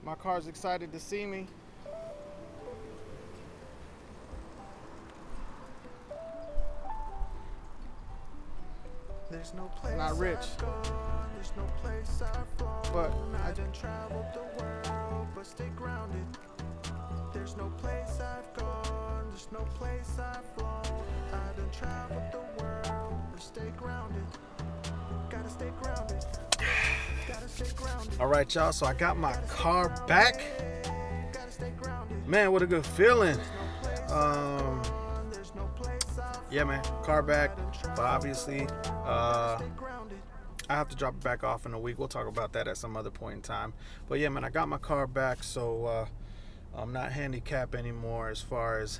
My car's excited to see me. There's no place Not rich, I've gone, there's no place I've flown, but I done traveled the world, but stay grounded. There's no place I've gone, there's no place I've flown, I done traveled the world, but stay grounded. Gotta stay grounded. Gotta stay grounded. all right, y'all. So I got my car back. Gotta stay grounded. Man, what a good feeling. There's no place I've Yeah, man, car back. But obviously, grounded. I have to drop it back off in a week. We'll talk about that at some other point in time. But yeah, man, I got my car back, so I'm not handicapped anymore as far as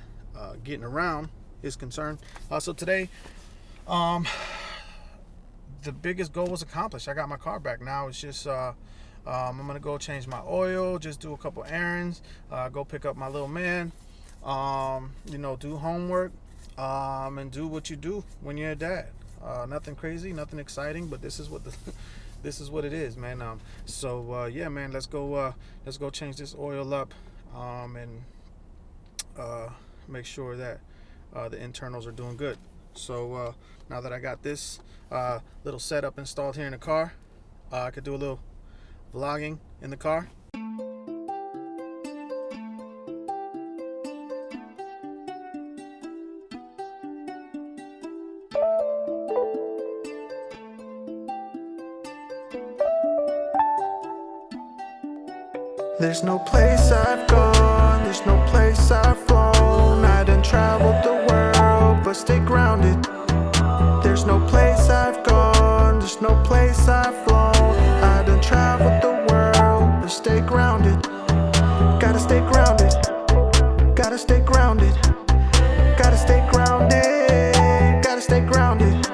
getting around is concerned. So today, the biggest goal was accomplished. I got my car back. Now it's just I'm gonna go change my oil, just do a couple errands, go pick up my little man, do homework, and do what you do when you're a dad. Nothing crazy, nothing exciting, but this is what this is what it is, man. Yeah, man, let's go change this oil up, and make sure that the internals are doing good. So now that I got this little setup installed here in the car, I could do a little vlogging in the car. There's no place I've gone, there's no place I've flown, I done traveled the world, but stay grounded. There's no place I've gone, there's no place I've flown, I done traveled the world, but stay grounded. Gotta stay grounded. Gotta stay grounded. Gotta stay grounded. Gotta stay grounded.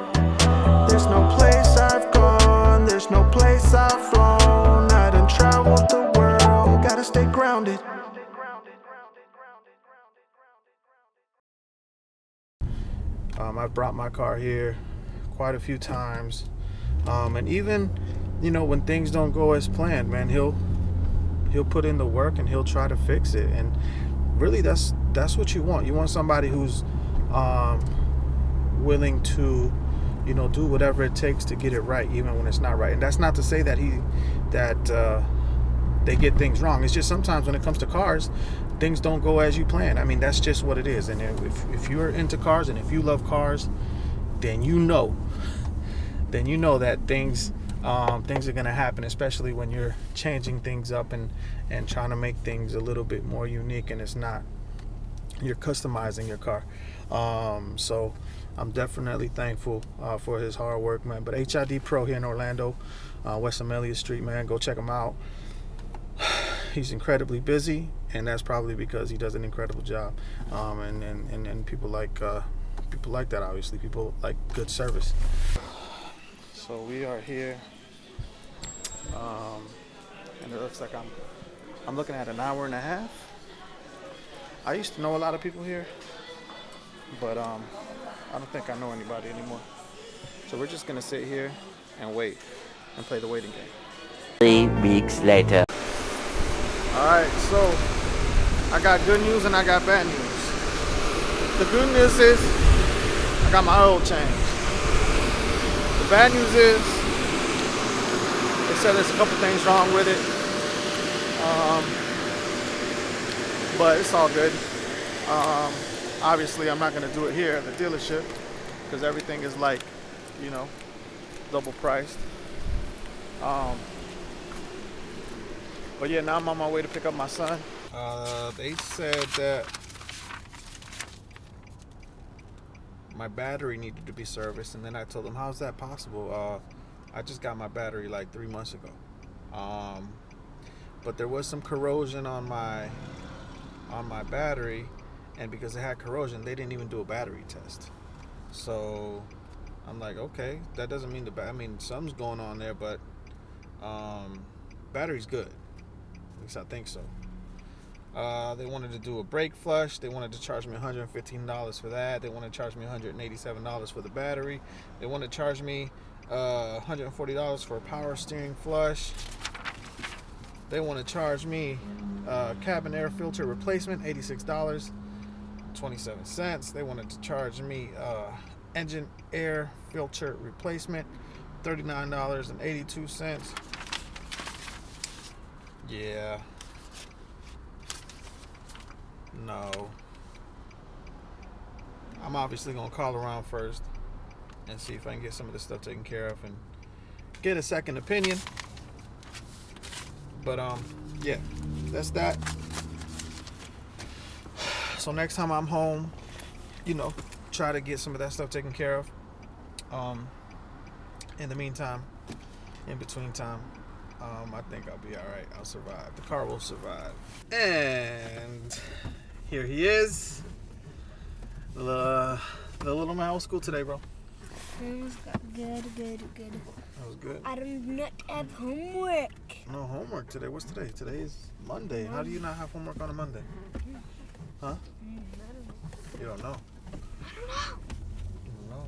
There's no place I've gone, there's no place I've flown, I done traveled the world. Gotta stay grounded. I've brought my car here quite a few times, and even when things don't go as planned, man, he'll put in the work and he'll try to fix it. And really, that's what you want. You want somebody who's willing to do whatever it takes to get it right, even when it's not right. And that's not to say that they get things wrong. It's just sometimes when it comes to cars, things don't go as you plan. I mean, that's just what it is. And if you're into cars and if you love cars, then you know that things are going to happen, especially when you're changing things up and trying to make things a little bit more unique, and you're customizing your car. So I'm definitely thankful for his hard work, man. But HID Pro here in Orlando, West Amelia Street, man, go check him out. He's incredibly busy, and that's probably because he does an incredible job. And people like that. Obviously, people like good service. So we are here, and it looks like I'm looking at an hour and a half. I used to know a lot of people here, but I don't think I know anybody anymore. So we're just gonna sit here and wait and play the waiting game. 3 weeks later. Alright, so I got good news and I got bad news. The good news is I got my oil changed. The bad news is they said there's a couple things wrong with it. But it's all good. Obviously I'm not gonna do it here at the dealership because everything is double priced. But yeah, now I'm on my way to pick up my son. They said that my battery needed to be serviced, and then I told them, how's that possible? I just got my battery like 3 months ago. But there was some corrosion on my battery, and because it had corrosion, they didn't even do a battery test. So I'm like, okay, that doesn't mean something's going on there, but battery's good. At least I think so. They wanted to do a brake flush. They wanted to charge me $115 for that. They wanted to charge me $187 for the battery. They wanted to charge me $140 for a power steering flush. They want to charge me cabin air filter replacement, $86.27. They wanted to charge me engine air filter replacement, $39.82. Yeah. No. I'm obviously going to call around first and see if I can get some of this stuff taken care of and get a second opinion. But yeah, that's that. So next time I'm home, try to get some of that stuff taken care of. In the meantime, in between time, I think I'll be all right. I'll survive. The car will survive. And here he is. The little man. How was school today, bro? It was good. That was good. I do not have homework. No homework today. What's today? Today is Monday. How do you not have homework on a Monday? Huh? You don't know. No.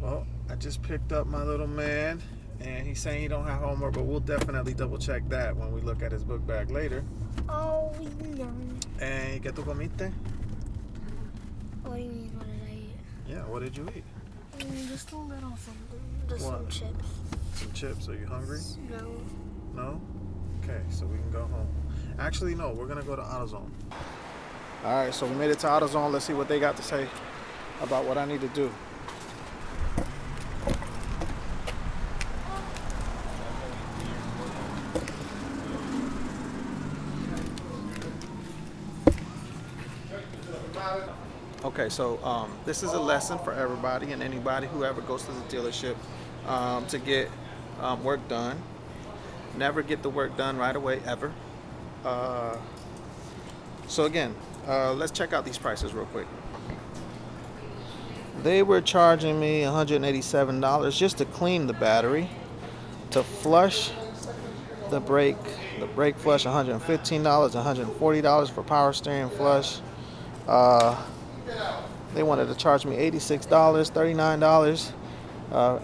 Well, I just picked up my little man, and he's saying he don't have homework, but we'll definitely double check that when we look at his book bag later. Oh, no. And ¿qué tú comiste? What do you mean, what did I eat? Yeah, what did you eat? Just a little something. Just What? some chips. Some chips. Are you hungry? No. No? Okay, so we can go home. Actually, no, we're gonna go to AutoZone. All right, so we made it to AutoZone. Let's see what they got to say about what I need to do. Okay, so this is a lesson for everybody and anybody who ever goes to the dealership to get work done. Never get the work done right away, ever. So again, let's check out these prices real quick. They were charging me $187 just to clean the battery, to flush the brake flush $115, $140 for power steering flush. They wanted to charge me $86, $39,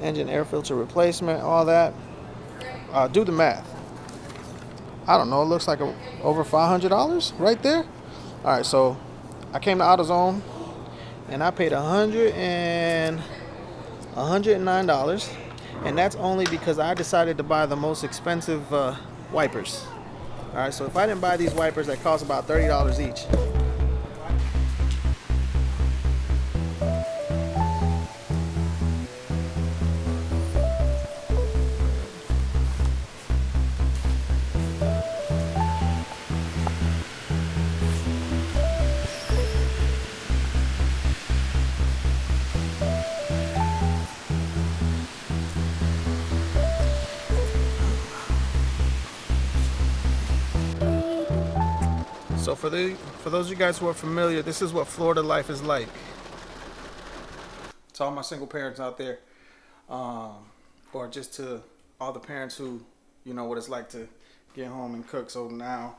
engine air filter replacement, all that. Do the math. I don't know, it looks like over $500 right there. All right, so I came to AutoZone and I paid $109, and that's only because I decided to buy the most expensive wipers. All right, so if I didn't buy these wipers that cost about $30 each, so for those of you guys who are familiar, this is what Florida life is like. To all my single parents out there, or just to all the parents who, what it's like to get home and cook. So now,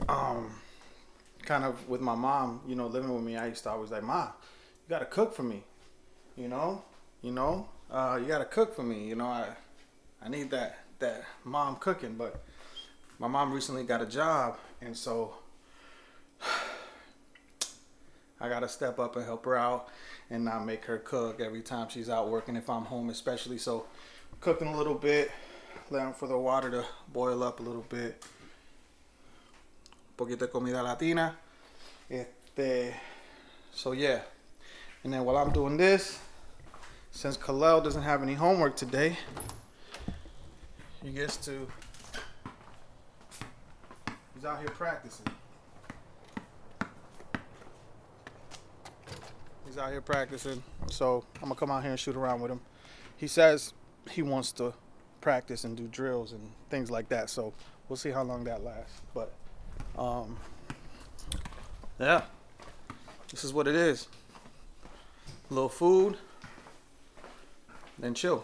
kind of with my mom, living with me, I used to always like, Ma, you gotta cook for me, you gotta cook for me, I need that mom cooking. But my mom recently got a job, and so I gotta step up and help her out and not make her cook every time she's out working, if I'm home especially. So cooking a little bit, letting for the water to boil up a little bit. Poquito de comida latina. So yeah. And then while I'm doing this, since Khalil doesn't have any homework today, he gets to, he's out here practicing. He's out here practicing, so I'm gonna come out here and shoot around with him. He says he wants to practice and do drills and things like that, so we'll see how long that lasts. But yeah, this is what it is. A little food, then chill.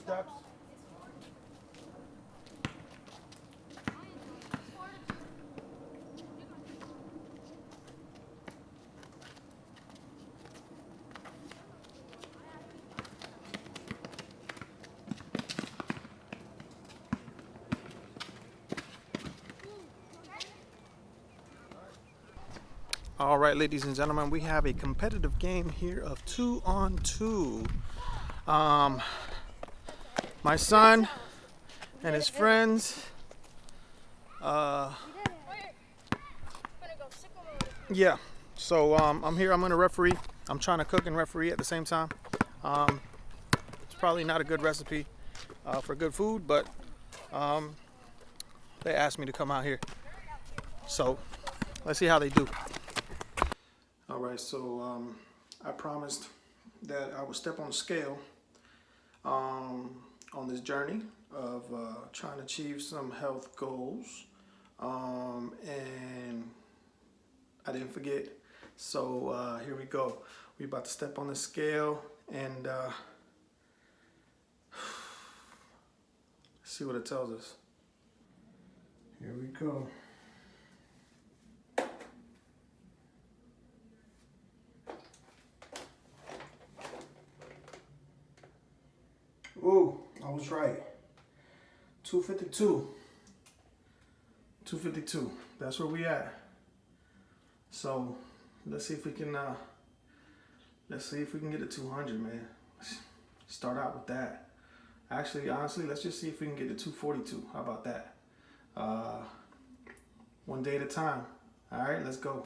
steps. All right, ladies and gentlemen, we have a competitive game here of 2-on-2. My son and his friends. Yeah. So I'm here. I'm gonna referee. I'm trying to cook and referee at the same time. It's probably not a good recipe for good food, but they asked me to come out here. So let's see how they do. All right, so I promised that I would step on the scale on this journey of trying to achieve some health goals, and I didn't forget. So here we go. We're about to step on the scale and see what it tells us. Here we go. Ooh, I was right. 252. 252. That's where we at. So let's see if we can get to 200, man. Start out with that. Actually, honestly, let's just see if we can get to 242. How about that? One day at a time. All right, let's go.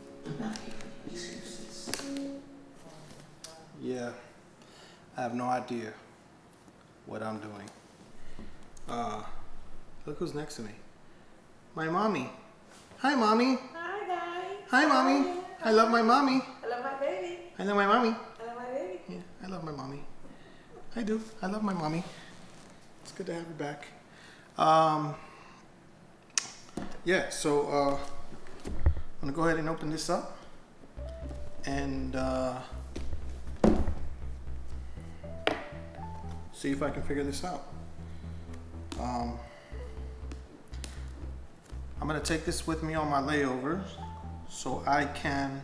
Yeah, I have no idea what I'm doing. Look who's next to me. My mommy. Hi, mommy. Hi, guys. Hi, mommy. I love my mommy. I love my baby. I love my mommy. I love my baby. Yeah, I love my mommy. I do. I love my mommy. It's good to have her back. Yeah, so I'm gonna go ahead and open this up and see if I can figure this out. I'm gonna take this with me on my layover so I can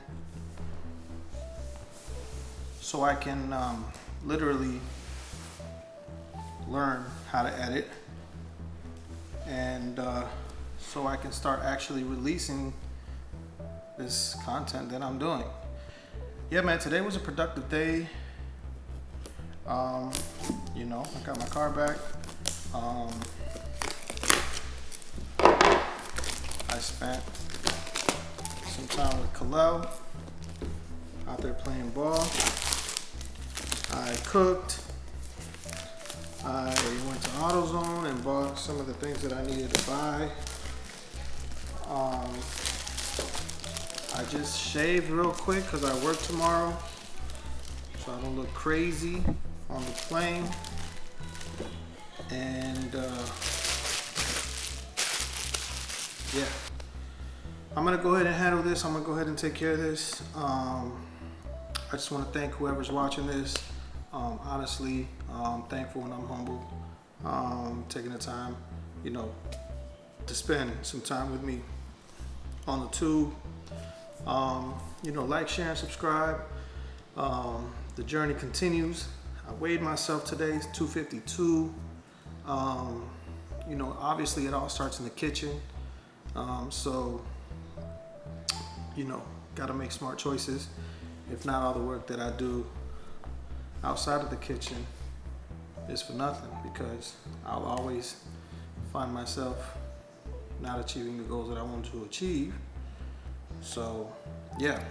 literally learn how to edit, and so I can start actually releasing this content that I'm doing. Yeah, man, today was a productive day. You know, I got my car back. I spent some time with Kalel out there playing ball. I cooked. I went to AutoZone and bought some of the things that I needed to buy. I just shaved real quick because I work tomorrow, so I don't look crazy on the plane. And yeah, I'm gonna go ahead and handle this. I'm gonna go ahead and take care of this. I just want to thank whoever's watching this. Honestly, I'm thankful and I'm humbled, taking the time, you know, to spend some time with me on the tube. You know, like, share, and subscribe. The journey continues. I weighed myself today, it's 252. You know, obviously it all starts in the kitchen. So, you know, gotta make smart choices. If not, all the work that I do outside of the kitchen is for nothing, because I'll always find myself not achieving the goals that I want to achieve. So, yeah.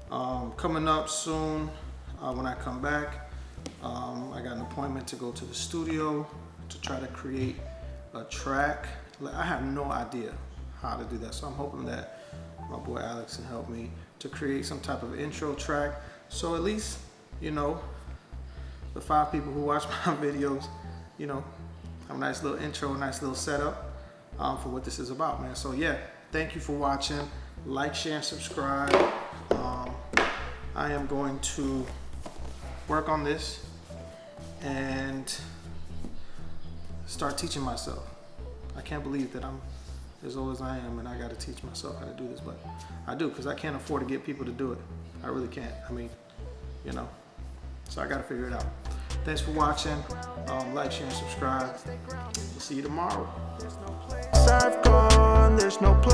Coming up soon, when I come back, I got an appointment to go to the studio to try to create a track. I have no idea how to do that, so I'm hoping that my boy Alex can help me to create some type of intro track, so at least, you know, the 5 people who watch my videos, you know, have a nice little intro, a nice little setup for what this is about, man. So yeah, thank you for watching. Like, share, and subscribe. I am going to work on this and start teaching myself. I can't believe that I'm as old as I am and I got to teach myself how to do this, but I do, because I can't afford to get people to do it. I really can't. I mean, you know, so I got to figure it out. Thanks for watching. Like, share, and subscribe. We'll see you tomorrow. I've gone, there's no place